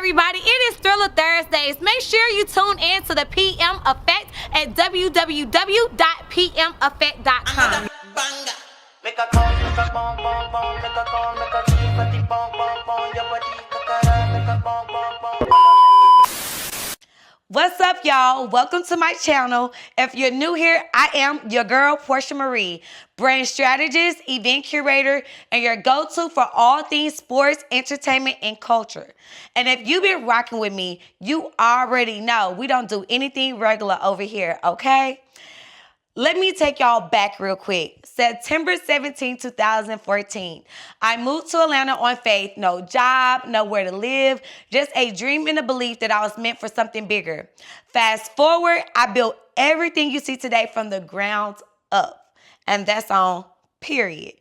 everybody? It is Thriller Thursdays. Make sure you tune in to the PM Effect at www.pmeffect.com. Make a call, make a bong bong bong, make a call, make a G, body bong bong bong, your body kakara, make a bong bong bong. What's up, y'all? Welcome to my channel. If you're new here, I am your girl, Portia Marie, brand strategist, event curator, and your go-to for all things sports, entertainment, and culture. And if you've been rocking with me, you already know we don't do anything regular over here, okay? Let me take y'all back real quick. September 17, 2014. I moved to Atlanta on faith. No job, nowhere to live, just a dream and a belief that I was meant for something bigger. Fast forward, I built everything you see today from the ground up. And that's on period.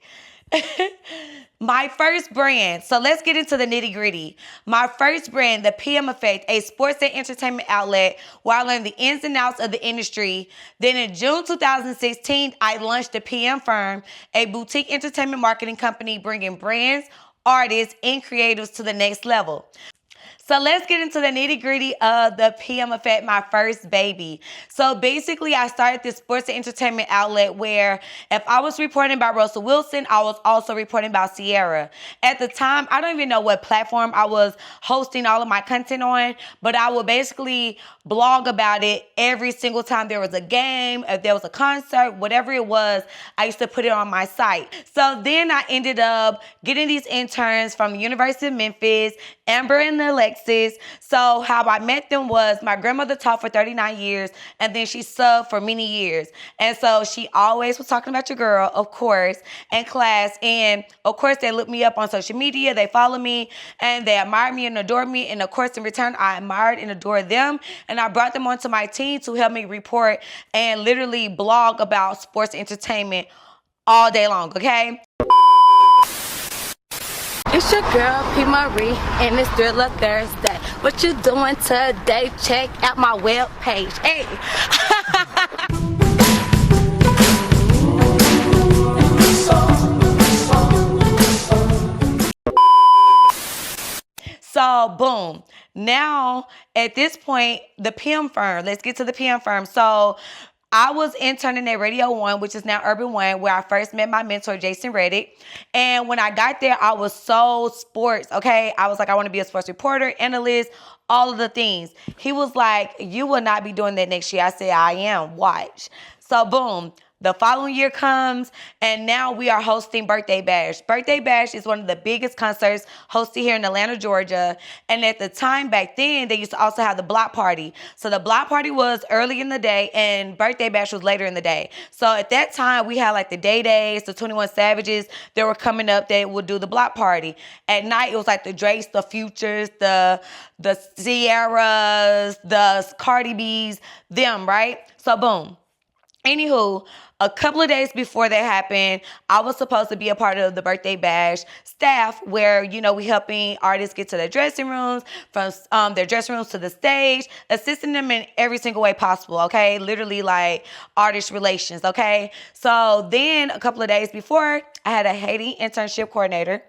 My first brand. So let's get into the nitty gritty. My first brand, the PM Effect, a sports and entertainment outlet where I learned the ins and outs of the industry. Then in June 2016, I launched the PM Firm, a boutique entertainment marketing company bringing brands, artists, and creatives to the next level. So let's get into the nitty gritty of the PM Effect, my first baby. So basically, I started this sports and entertainment outlet where if I was reporting about Russell Wilson, I was also reporting about Sierra. At the time, I don't even know what platform I was hosting all of my content on, but I would basically blog about it every single time there was a game, if there was a concert, whatever it was, I used to put it on my site. So then I ended up getting these interns from the University of Memphis, Amber and Alexis. So how I met them was my grandmother taught for 39 years, and then she subbed for many years. And so she always was talking about your girl, of course, in class. And of course, they looked me up on social media. They follow me, and they admired me and adored me. And of course, in return, I admired and adored them. And I brought them onto my team to help me report and literally blog about sports entertainment all day long, okay? It's your girl, P. Marie, and it's Thriller Thursday. What you doing today? Check out my webpage. Hey. So, boom. Now, at this point, the PM Firm. Let's get to the PM Firm. So, I was interning at Radio 1, which is now Urban 1, where I first met my mentor, Jason Reddick. And when I got there, I was so sports, okay? I was like, I want to be a sports reporter, analyst, all of the things. He was like, you will not be doing that next year. I said, I am. Watch. So, boom. The following year comes, and now we are hosting Birthday Bash. Birthday Bash is one of the biggest concerts hosted here in Atlanta, Georgia. And at the time back then, they used to also have the block party. So the block party was early in the day, and Birthday Bash was later in the day. So at that time, we had like the Dae Daes, the 21 Savages that were coming up that would do the block party. At night, it was like the Drakes, the Futures, the Sierras, the Cardi B's, them, right? So boom. Anywho, a couple of days before that happened, I was supposed to be a part of the Birthday Bash staff where, you know, we helping artists get to their dressing rooms, from their dressing rooms to the stage, assisting them in every single way possible, okay? Literally like artist relations, okay? So then a couple of days before, I had a Haiti internship coordinator.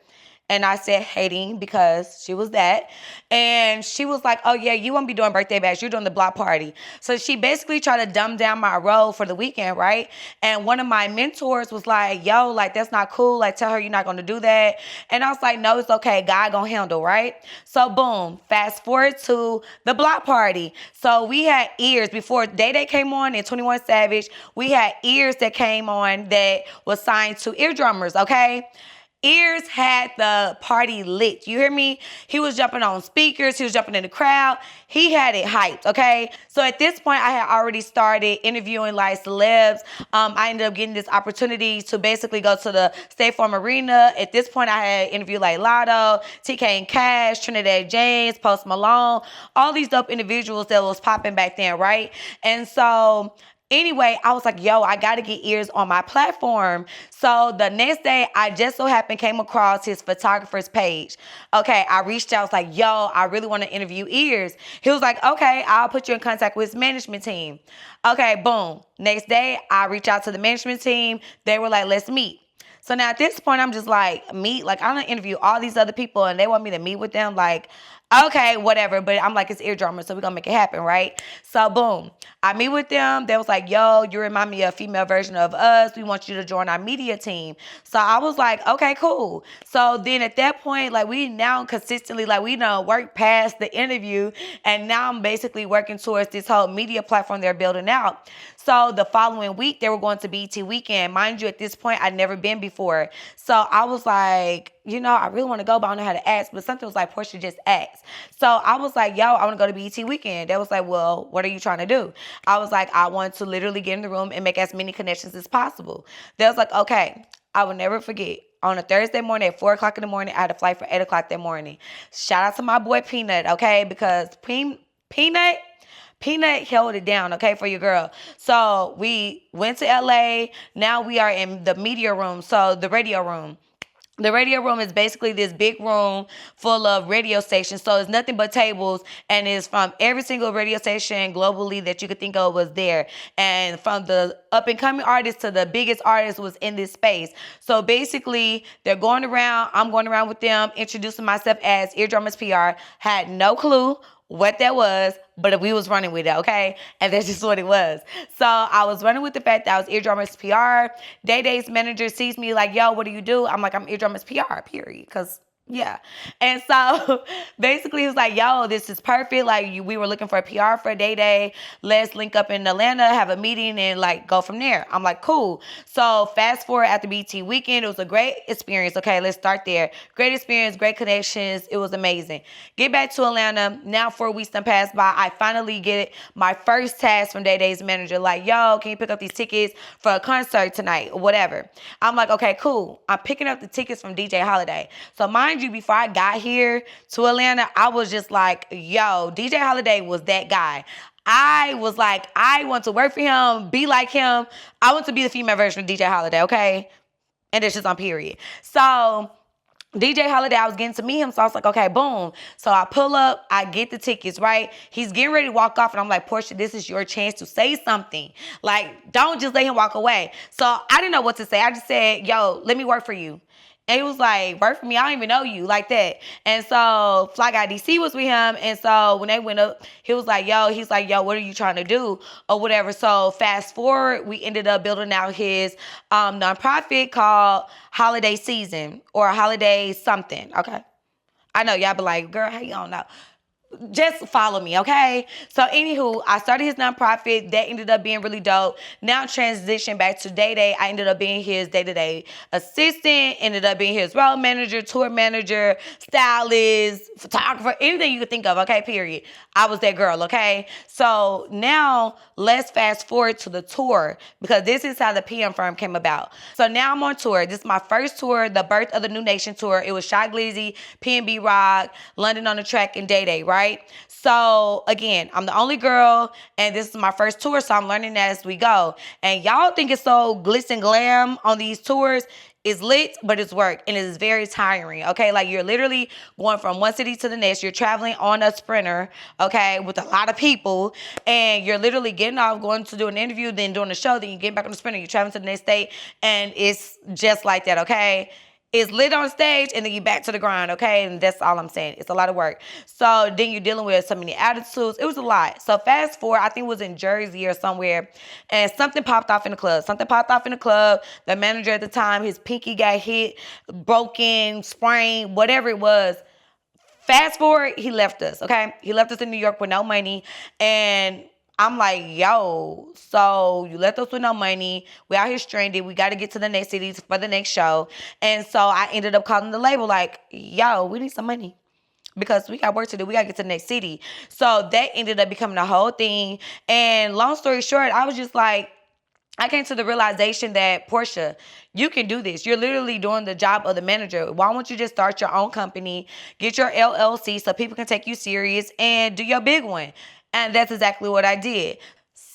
And I said hating because she was that. And she was like, oh, yeah, you won't be doing Birthday Bash. You're doing the block party. So she basically tried to dumb down my role for the weekend, right? And one of my mentors was like, yo, like, that's not cool. Like, tell her you're not going to do that. And I was like, no, it's okay. God going to handle, right? So, boom, fast forward to the block party. So we had ears before Dae Dae came on and 21 Savage. We had ears that came on that was signed to eardrummers, okay? Ears had the party lit. You hear me? He was jumping on speakers. He was jumping in the crowd. He had it hyped, okay? So at this point, I had already started interviewing like celebs. I ended up getting this opportunity to basically go to the State Farm Arena. At this point, I had interviewed like Lotto, TK and Cash, Trinidad James, Post Malone, all these dope individuals that was popping back then, right? And so anyway, I was like, yo, I got to get ears on my platform. So the next day, I just so happened came across his photographer's page. Okay, I reached out. I was like, yo, I really want to interview ears. He was like, okay, I'll put you in contact with his management team. Okay, boom. Next day, I reached out to the management team. They were like, let's meet. So now at this point, I'm just like, meet? Like, I'm going to interview all these other people, and they want me to meet with them? Like, Okay, whatever. But I'm like, it's eardrummer, so we're gonna make it happen, right? So boom. I meet with them. They was like, yo, you remind me of a female version of us. We want you to join our media team. So I was like, okay, cool. So then at that point, like we now consistently, like we know work past the interview. And now I'm basically working towards this whole media platform they're building out. So the following week, they were going to BET Weekend. Mind you, at this point, I'd never been before. So I was like, you know, I really want to go, but I don't know how to ask. But something was like, Portia, just ask. So I was like, yo, I want to go to BET Weekend. They was like, well, what are you trying to do? I was like, I want to literally get in the room and make as many connections as possible. They was like, okay. I will never forget. On a Thursday morning at 4 o'clock in the morning, I had a flight for 8 o'clock that morning. Shout out to my boy Peanut, okay? Because Peanut held it down, okay, for your girl. So we went to LA. Now we are in the media room, so the radio room. The radio room is basically this big room full of radio stations. So it's nothing but tables, and it's from every single radio station globally that you could think of was there. And from the up-and-coming artists to the biggest artists was in this space. So basically, they're going around. I'm going around with them, introducing myself as Eardrummers PR. Had no clue what that was, but we was running with it, okay? And that's just what it was. So I was running with the fact that I was Eardrummers PR. Dae Dae's manager sees me like, yo, what do you do? I'm like, I'm Eardrummers PR, period. Because, yeah. And so basically he was like, yo, this is perfect. Like, we were looking for a PR for Dae Dae. Let's link up in Atlanta, have a meeting, and like go from there. I'm like, cool. So fast forward at the BT weekend. It was a great experience. Okay, let's start there. Great experience, great connections. It was amazing. Get back to Atlanta. Now 4 weeks done passed by. I finally get my first task from Dae Dae's manager. Like, yo, can you pick up these tickets for a concert tonight or whatever? I'm like, okay, cool. I'm picking up the tickets from DJ Holiday. So mind you, before I got here to Atlanta, I was just like, yo, DJ Holiday was that guy. I was like, I want to work for him, be like him. I want to be the female version of DJ Holiday, okay? And it's just on period. So DJ Holiday, I was getting to meet him, so I was like, okay, boom. So I pull up, I get the tickets, right? He's getting ready to walk off, and I'm like, Portia, this is your chance to say something. Like, don't just let him walk away. So I didn't know what to say. I just said, yo, let me work for you. And he was like, work for me? I don't even know you, like that. And so Fly Guy DC was with him. And so when they went up, he was like, yo, what are you trying to do? Or whatever. So fast forward, we ended up building out his nonprofit called Holiday Season or Holiday something. Okay. I know y'all be like, girl, how you don't know? Just follow me, okay? So anywho, I started his nonprofit. That ended up being really dope. Now transition back to Dae Dae. I ended up being his day-to-day assistant, ended up being his road manager, tour manager, stylist, photographer, anything you could think of, okay, period. I was that girl, okay? So now let's fast forward to the tour, because this is how the PM firm came about. So now I'm on tour. This is my first tour, the Birth of the New Nation tour. It was Shxts, Glizzy, PnB Rock, London on the Track, and Dae Dae, right? So again, I'm the only girl, and this is my first tour, so I'm learning as we go. And y'all think it's so glitz and glam on these tours. It's lit, but it's work, and it is very tiring, okay? Like, you're literally going from one city to the next. You're traveling on a Sprinter, okay, with a lot of people, and you're literally getting off, going to do an interview, then doing a show, then you get back on the Sprinter, you're traveling to the next state, and it's just like that, okay? It's lit on stage, and then you back to the grind, okay? And that's all I'm saying. It's a lot of work. So then you're dealing with so many attitudes. It was a lot. So fast forward, I think it was in Jersey or somewhere, and something popped off in the club. The manager at the time, his pinky got hit, broken, sprained, whatever it was. Fast forward, he left us, okay? He left us in New York with no money, and I'm like, yo, so you left us with no money. We out here stranded. We got to get to the next cities for the next show. And so I ended up calling the label like, yo, we need some money because we got work to do. We got to get to the next city. So that ended up becoming a whole thing. And long story short, I was just like, I came to the realization that, Portia, you can do this. You're literally doing the job of the manager. Why don't you just start your own company, get your LLC so people can take you serious, and do your big one? And that's exactly what I did.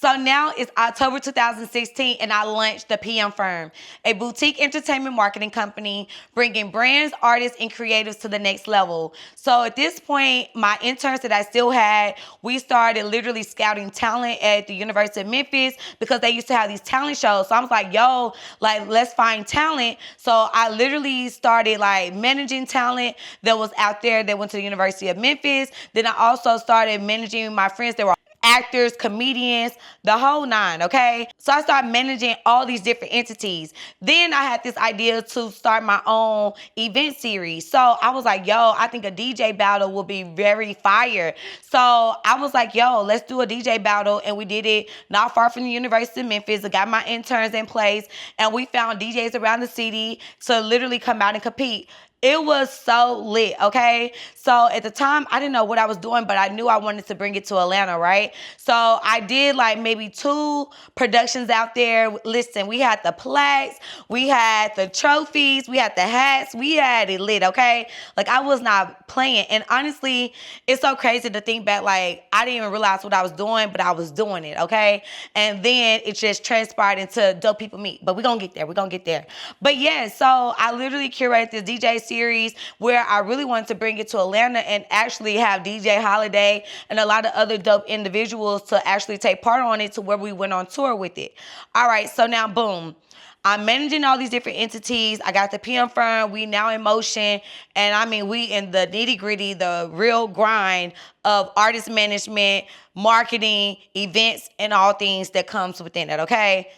So now it's October 2016, and I launched the PM Firm, a boutique entertainment marketing company bringing brands, artists, and creatives to the next level. So at this point, my interns that I still had, we started literally scouting talent at the University of Memphis because they used to have these talent shows. So I was like, yo, like, let's find talent. So I literally started like managing talent that was out there that went to the University of Memphis. Then I also started managing my friends that were actors, comedians, the whole nine, okay? So I started managing all these different entities. Then I had this idea to start my own event series. So I was like, yo, I think a DJ battle will be very fire. So I was like, yo, let's do a DJ battle. And we did it not far from the University of Memphis. I got my interns in place, and we found DJs around the city to literally come out and compete. It was so lit, okay? So at the time, I didn't know what I was doing, but I knew I wanted to bring it to Atlanta, right? So I did like maybe 2 productions out there. Listen, we had the plaques, we had the trophies, we had the hats, we had it lit, okay? Like, I was not playing. And honestly, it's so crazy to think back, like, I didn't even realize what I was doing, but I was doing it, okay? And then it just transpired into Dope People Meet. But we're gonna get there. But yeah, so I literally curated this DJ series where I really wanted to bring it to Atlanta and actually have DJ Holiday and a lot of other dope individuals to actually take part on it, to where we went on tour with it. All right, so now boom. I'm managing all these different entities. I got the PM Firm. We now in motion. And I mean, we in the nitty gritty, the real grind of artist management, marketing, events, and all things that comes within it, okay?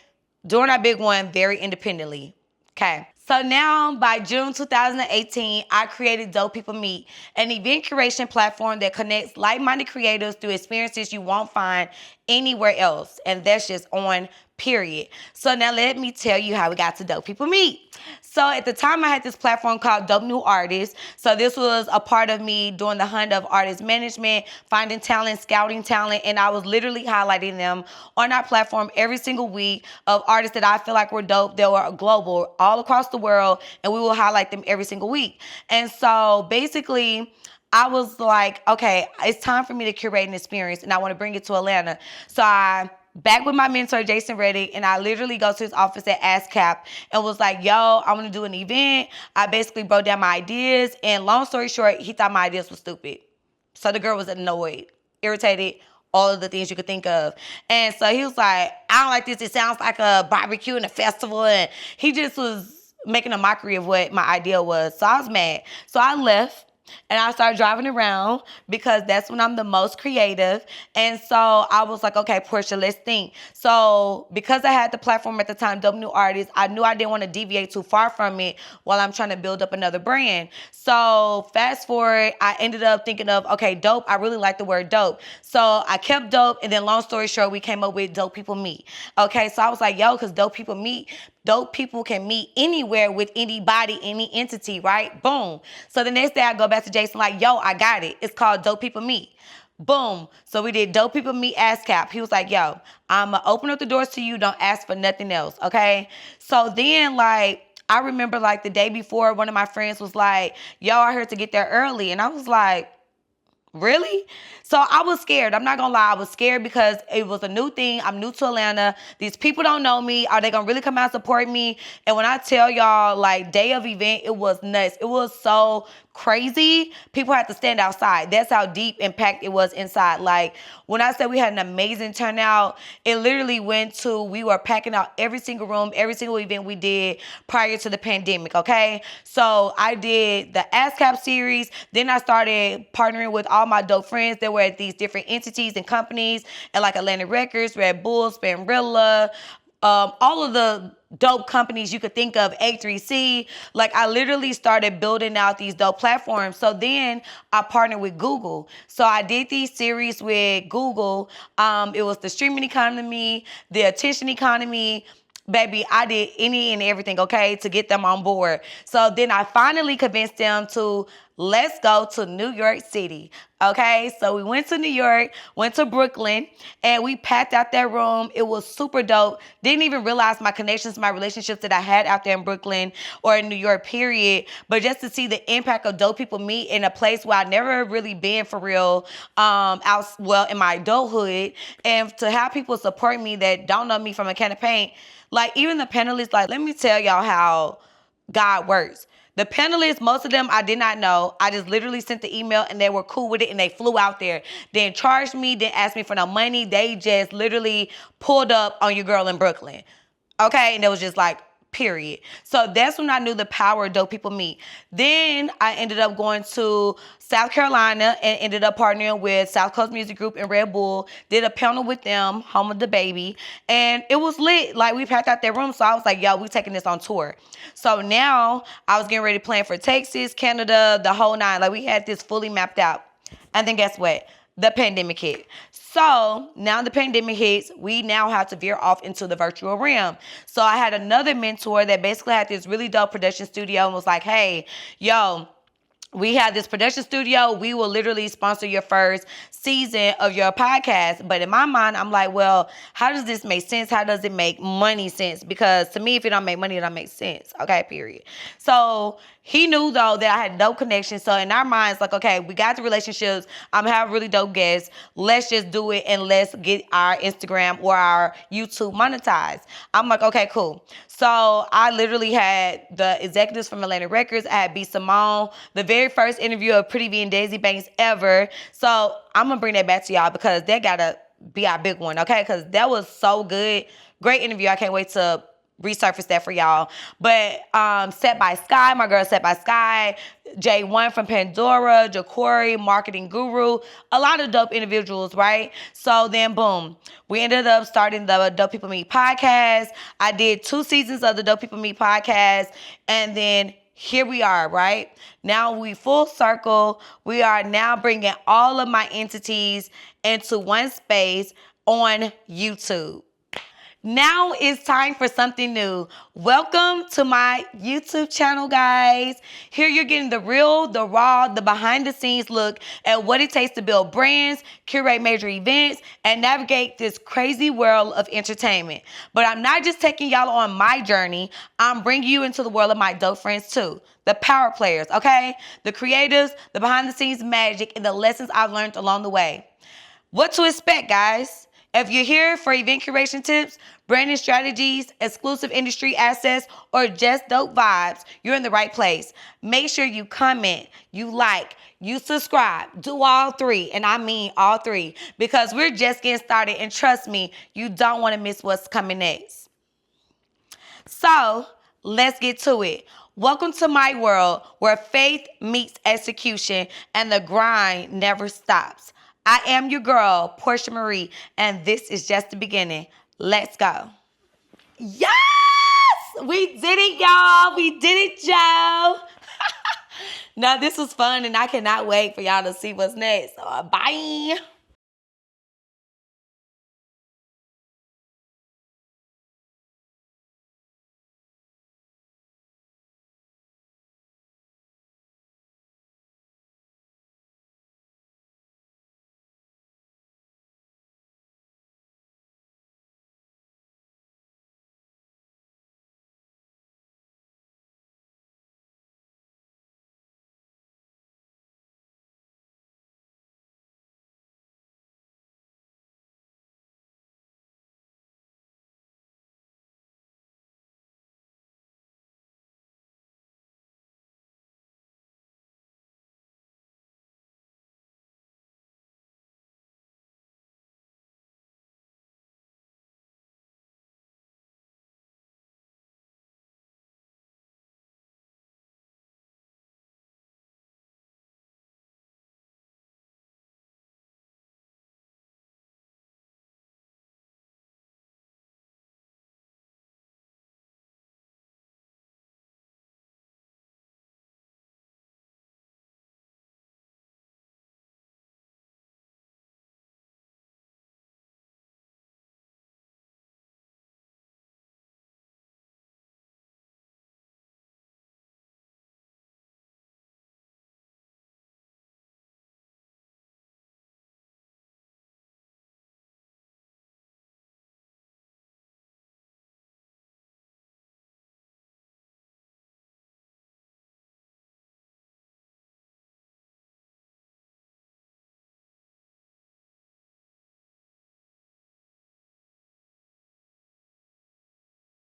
Doing our big one very independently, okay? So now by June 2018, I created Dope People Meet, an event curation platform that connects like-minded creators through experiences you won't find anywhere else. And that's just on period. So now let me tell you how we got to Dope People Meet. So at the time, I had this platform called Dope New Artists. So this was a part of me doing the hunt of artist management, finding talent, scouting talent, and I was literally highlighting them on our platform every single week of artists that I feel like were dope, that were global, all across the world, and we will highlight them every single week. And so basically, I was like, okay, it's time for me to curate an experience, and I want to bring it to Atlanta. So I back with my mentor, Jason Reddick, and I literally go to his office at ASCAP and was like, yo, I want to do an event. I basically broke down my ideas, and long story short, he thought my ideas were stupid. So the girl was annoyed, irritated, all of the things you could think of. And so he was like, I don't like this. It sounds like a barbecue and a festival. And he just was making a mockery of what my idea was. So I was mad. So I left. And I started driving around because that's when I'm the most creative. And so I was like, okay, Portia, let's think. So because I had the platform at the time, Dope New Artists, I knew I didn't want to deviate too far from it while I'm trying to build up another brand. So fast forward, I ended up thinking of, okay, dope. I really like the word dope. So I kept dope. And then long story short, we came up with Dope People Meet. Okay, so I was like, yo, because dope people can meet anywhere with anybody, any entity, right? Boom. So the next day I go back to Jason like, yo, I got it. It's called Dope People Meet. Boom. So we did Dope People Meet ASCAP. He was like, yo, I'm going to open up the doors to you. Don't ask for nothing else, okay? So then, like, I remember, like, the day before, one of my friends was like, yo, I heard to get there early. And I was like, really? So I was scared. I'm not gonna lie. I was scared because it was a new thing. I'm new to Atlanta. These people don't know me. Are they gonna really come out and support me? And when I tell y'all, like, day of event, it was nuts. It was so crazy. People had to stand outside. That's how deep impact it was inside. Like, when I said we had an amazing turnout, it literally we were packing out every single room, every single event we did prior to the pandemic, okay? So I did the ASCAP series. Then I started partnering with all my dope friends that were at these different entities and companies, and like Atlantic Records, Red Bull, Spinrilla, all of the dope companies you could think of, A3C. Like, I literally started building out these dope platforms. So then I partnered with Google. So I did these series with Google. It was the streaming economy, the attention economy. Baby, I did any and everything, okay, to get them on board. So then I finally convinced them to let's go to New York City. Okay, so we went to New York, went to Brooklyn, and we packed out that room. It was super dope. Didn't even realize my connections, my relationships that I had out there in Brooklyn or in New York, period. But just to see the impact of dope people meet in a place where I've never really been for real, in my adulthood, and to have people support me that don't know me from a can of paint. Like, even the panelists, like, let me tell y'all how God works. The panelists, most of them I did not know. I just literally sent the email and they were cool with it and they flew out there. Didn't charge me, didn't ask me for no money. They just literally pulled up on your girl in Brooklyn. Okay, and it was just like, period. So that's when I knew the power of dope people meet. Then I ended up going to South Carolina and ended up partnering with South Coast Music Group and Red Bull. Did a panel with them, home of the baby. And it was lit. Like, we packed out their room. So I was like, yo, we taking this on tour. So now I was getting ready to plan for Texas, Canada, the whole nine. Like, we had this fully mapped out. And then guess what? The pandemic hit. So now the pandemic hits, we now have to veer off into the virtual realm. So I had another mentor that basically had this really dope production studio and was like, hey, yo, we have this production studio. We will literally sponsor your first season of your podcast. But in my mind, I'm like, well, how does this make sense? How does it make money sense? Because to me, if it don't make money, it don't make sense. Okay, period. So he knew, though, that I had dope connections. So in our minds, like, okay, we got the relationships. I'm having really dope guests. Let's just do it and let's get our Instagram or our YouTube monetized. I'm like, okay, cool. So I literally had the executives from Atlantic Records. I had B. Simone, the very first interview of Pretty Vee and Daisy Banks ever. So I'm going to bring that back to y'all because that got to be our big one, okay? Because that was so good. Great interview. I can't wait to resurface that for y'all. But Set by Sky, my girl Set by Sky, J1 from Pandora, Ja'Cory, Marketing Guru, a lot of dope individuals, right? So then, boom, we ended up starting the Dope People Meet podcast. I did 2 seasons of the Dope People Meet podcast, and then here we are, right? Now we full circle. We are now bringing all of my entities into one space on YouTube. Now it's time for something new. Welcome to my YouTube channel, guys. Here you're getting the real, the raw, the behind the scenes look at what it takes to build brands, curate major events, and navigate this crazy world of entertainment. But I'm not just taking y'all on my journey. I'm bringing you into the world of my dope friends too. The power players, okay? The creatives, the behind the scenes magic, and the lessons I've learned along the way. What to expect, guys? If you're here for event curation tips, branding strategies, exclusive industry access, or just dope vibes, you're in the right place. Make sure you comment, you like, you subscribe. Do all 3, and I mean all 3, because we're just getting started, and trust me, you don't want to miss what's coming next. So, let's get to it. Welcome to my world where faith meets execution and the grind never stops. I am your girl, Portia Marie, and this is just the beginning. Let's go. Yes! We did it, y'all. We did it, Joe. Now, this was fun, and I cannot wait for y'all to see what's next. So, bye.